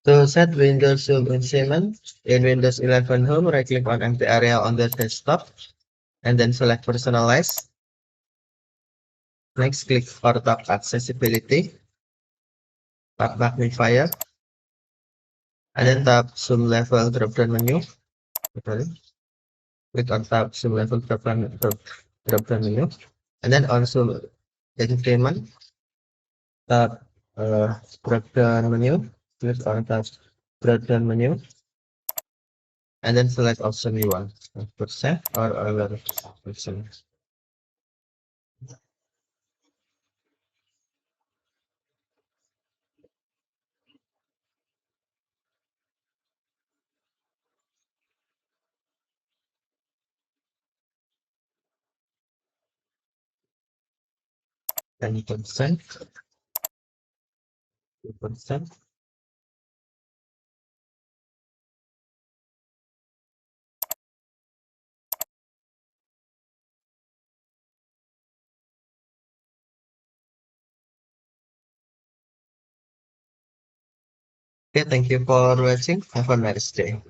To set Windows Zoom increment, in Windows 11 Home, right-click on empty area on the desktop, and then select Personalize. Next, click or tap Accessibility, tap Magnifier, and then tap Zoom Level drop-down menu. Okay. Click on tab Zoom Level drop-down menu, and then on Zoom increment, tap drop-down menu. Click on tab drop-down menu, and then select option you want, percent or other option. Any percent, 2%. Okay, thank you for watching. Have a nice day.